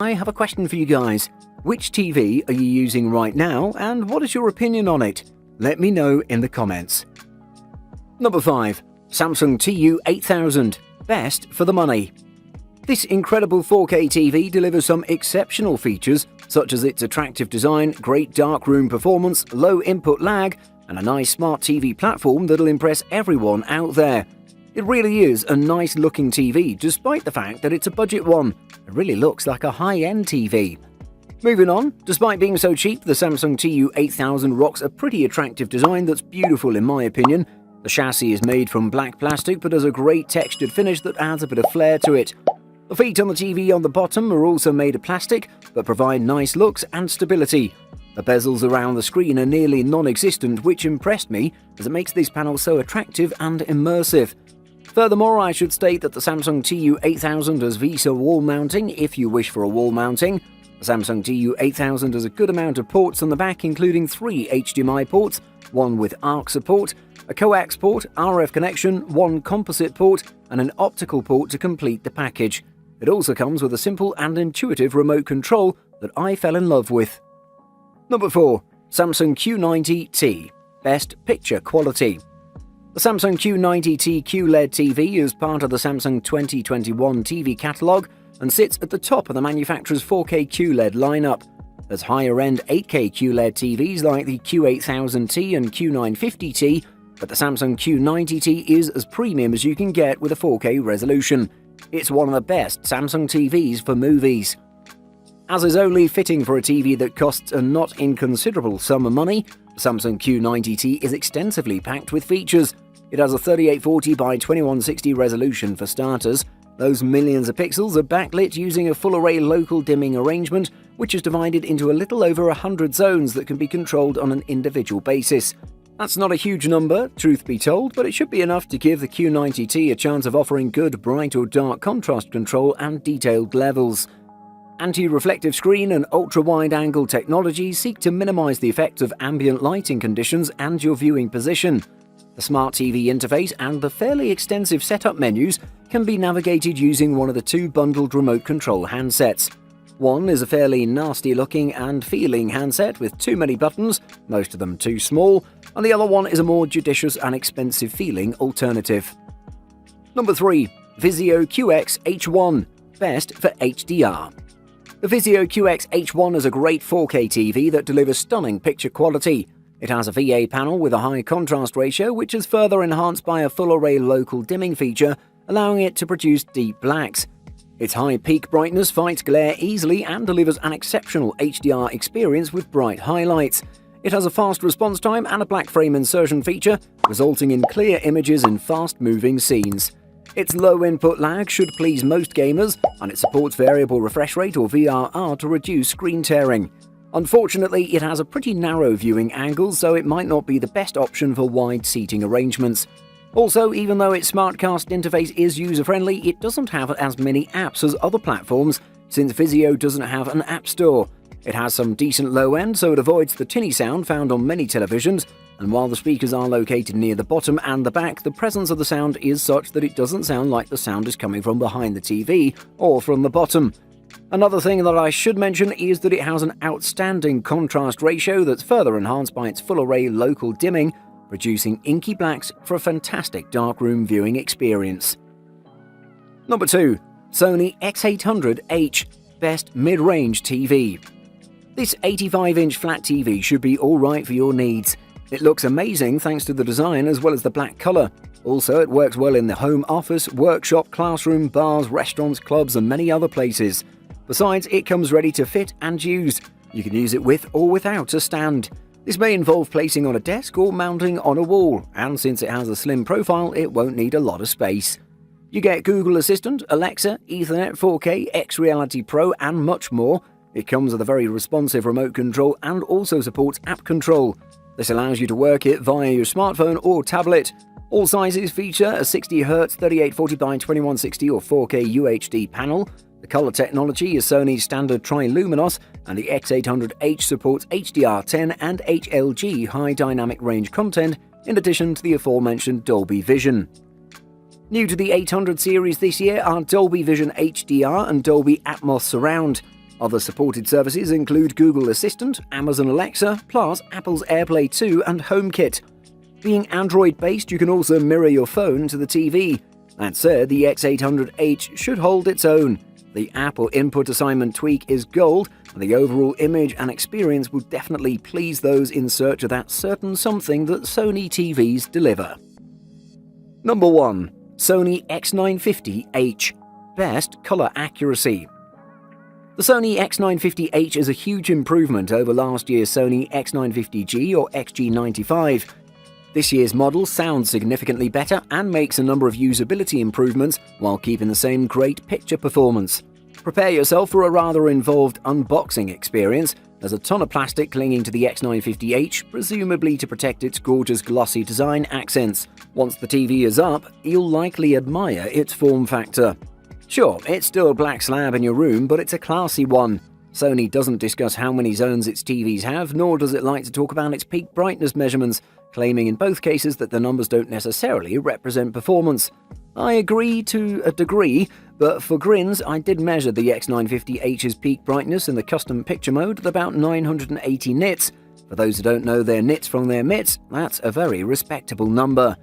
I have a question for you guys. Which TV are you using right now, and what is your opinion on it? Let me know in the comments. Number 5. Samsung TU8000. Best for the money. This incredible 4K TV delivers some exceptional features, such as its attractive design, great darkroom performance, low input lag, and a nice smart TV platform that'll impress everyone out there. It really is a nice looking TV, despite the fact that it's a budget one. It really looks like a high-end TV. Moving on, despite being so cheap, the Samsung TU8000 rocks a pretty attractive design that's beautiful in my opinion. The chassis is made from black plastic but has a great textured finish that adds a bit of flair to it. The feet on the TV on the bottom are also made of plastic but provide nice looks and stability. The bezels around the screen are nearly non-existent, which impressed me as it makes this panel so attractive and immersive. Furthermore, I should state that the Samsung TU8000 has VESA wall mounting if you wish for a wall mounting. The Samsung TU8000 has a good amount of ports on the back, including 3 HDMI ports, 1 with ARC support, a coax port, RF connection, 1 composite port, and an optical port to complete the package. It also comes with a simple and intuitive remote control that I fell in love with. Number 4. Samsung Q90T. Best picture quality. The Samsung Q90T QLED TV is part of the Samsung 2021 TV catalogue and sits at the top of the manufacturer's 4K QLED lineup. There's higher-end 8K QLED TVs like the Q8000T and Q950T, but the Samsung Q90T is as premium as you can get with a 4K resolution. It's one of the best Samsung TVs for movies. As is only fitting for a TV that costs a not inconsiderable sum of money, the Samsung Q90T is extensively packed with features. It has a 3840 by 2160 resolution for starters. Those millions of pixels are backlit using a full-array local dimming arrangement, which is divided into a little over 100 zones that can be controlled on an individual basis. That's not a huge number, truth be told, but it should be enough to give the Q90T a chance of offering good bright or dark contrast control and detailed levels. Anti-reflective screen and ultra-wide-angle technology seek to minimize the effects of ambient lighting conditions and your viewing position. The smart TV interface and the fairly extensive setup menus can be navigated using one of the 2 bundled remote control handsets. One is a fairly nasty-looking and feeling handset with too many buttons, most of them too small, and the other one is a more judicious and expensive-feeling alternative. Number 3. Vizio QX-H1. Best for HDR. The Vizio QX-H1 is a great 4K TV that delivers stunning picture quality. It has a VA panel with a high contrast ratio, which is further enhanced by a full-array local dimming feature, allowing it to produce deep blacks. Its high peak brightness fights glare easily and delivers an exceptional HDR experience with bright highlights. It has a fast response time and a black frame insertion feature, resulting in clear images in fast-moving scenes. Its low input lag should please most gamers, and it supports variable refresh rate or VRR to reduce screen tearing. Unfortunately, it has a pretty narrow viewing angle, so it might not be the best option for wide seating arrangements. Also, even though its SmartCast interface is user-friendly, it doesn't have as many apps as other platforms, since Vizio doesn't have an app store. It has some decent low-end, so it avoids the tinny sound found on many televisions, and while the speakers are located near the bottom and the back, the presence of the sound is such that it doesn't sound like the sound is coming from behind the TV or from the bottom. Another thing that I should mention is that it has an outstanding contrast ratio that's further enhanced by its full-array local dimming, producing inky blacks for a fantastic darkroom viewing experience. Number 2. Sony X950H. Best mid-range TV. This 85-inch flat TV should be alright for your needs. It looks amazing thanks to the design as well as the black colour. Also, it works well in the home office, workshop, classroom, bars, restaurants, clubs and many other places. Besides, it comes ready to fit and use. You can use it with or without a stand. This may involve placing on a desk or mounting on a wall, and since it has a slim profile, it won't need a lot of space. You get Google Assistant, Alexa, Ethernet 4K, X Reality Pro and much more. It comes with a very responsive remote control and also supports app control. This allows you to work it via your smartphone or tablet. All sizes feature a 60Hz 3840 by 2160 or 4K UHD panel. The color technology is Sony's standard Triluminos, and the X800H supports HDR10 and HLG high dynamic range content, in addition to the aforementioned Dolby Vision. New to the 800 series this year are Dolby Vision HDR and Dolby Atmos Surround. Other supported services include Google Assistant, Amazon Alexa, plus Apple's AirPlay 2 and HomeKit. Being Android-based, you can also mirror your phone to the TV. That said, the X800H should hold its own. The Apple input assignment tweak is gold, and the overall image and experience will definitely please those in search of that certain something that Sony TVs deliver. Number 1. Sony X950H. Best color accuracy. The Sony X950H is a huge improvement over last year's Sony X950G or XG95. This year's model sounds significantly better and makes a number of usability improvements while keeping the same great picture performance. Prepare yourself for a rather involved unboxing experience. There's a ton of plastic clinging to the X950H, presumably to protect its gorgeous glossy design accents. Once the TV is up, you'll likely admire its form factor. Sure, it's still a black slab in your room, but it's a classy one. Sony doesn't discuss how many zones its TVs have, nor does it like to talk about its peak brightness measurements, claiming in both cases that the numbers don't necessarily represent performance. I agree to a degree, but for grins, I did measure the X950H's peak brightness in the custom picture mode at about 980 nits. For those who don't know their nits from their mits, that's a very respectable number.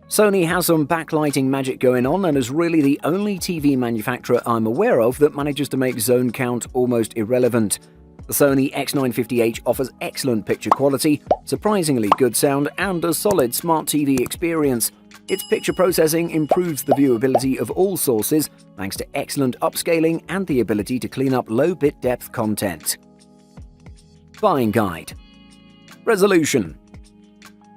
Sony has some backlighting magic going on and is really the only TV manufacturer I'm aware of that manages to make zone count almost irrelevant. The Sony X950H offers excellent picture quality, surprisingly good sound, and a solid smart TV experience. Its picture processing improves the viewability of all sources thanks to excellent upscaling and the ability to clean up low bit depth content. Buying guide. Resolution.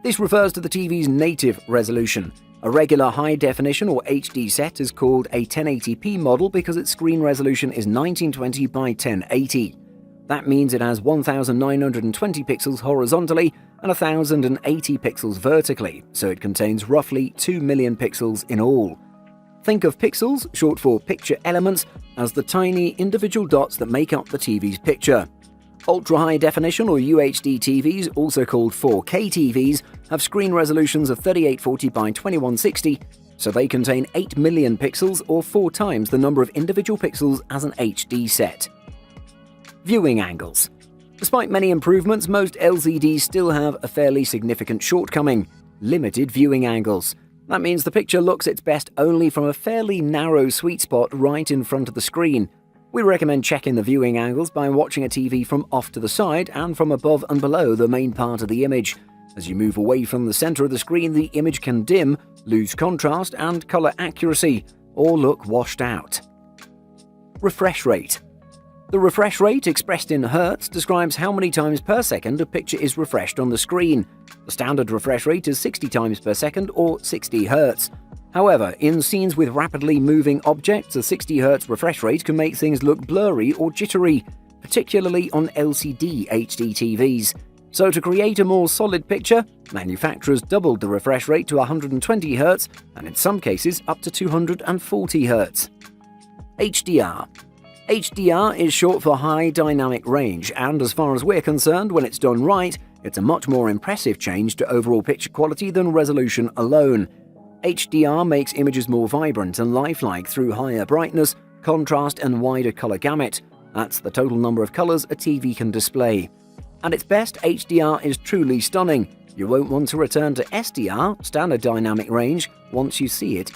This refers to the TV's native resolution. A regular high-definition or HD set is called a 1080p model because its screen resolution is 1920 by 1080. That means it has 1920 pixels horizontally and 1080 pixels vertically, so it contains roughly 2 million pixels in all. Think of pixels, short for picture elements, as the tiny individual dots that make up the TV's picture. Ultra-high definition or UHD TVs, also called 4K TVs, have screen resolutions of 3840 by 2160, so they contain 8 million pixels or 4 times the number of individual pixels as an HD set. Viewing angles. Despite many improvements, most LCDs still have a fairly significant shortcoming: limited viewing angles. That means the picture looks its best only from a fairly narrow sweet spot right in front of the screen. We recommend checking the viewing angles by watching a TV from off to the side and from above and below the main part of the image. As you move away from the center of the screen, the image can dim, lose contrast and color accuracy, or look washed out. Refresh rate. The refresh rate, expressed in hertz, describes how many times per second a picture is refreshed on the screen. The standard refresh rate is 60 times per second or 60 hertz. However, in scenes with rapidly moving objects, a 60 Hz refresh rate can make things look blurry or jittery, particularly on LCD HD TVs. So to create a more solid picture, manufacturers doubled the refresh rate to 120 Hz and in some cases up to 240 Hz. HDR. HDR is short for High Dynamic Range, and as far as we're concerned, when it's done right, it's a much more impressive change to overall picture quality than resolution alone. HDR makes images more vibrant and lifelike through higher brightness, contrast, and wider color gamut. That's the total number of colors a TV can display. At its best, HDR is truly stunning. You won't want to return to SDR, Standard Dynamic Range, once you see it in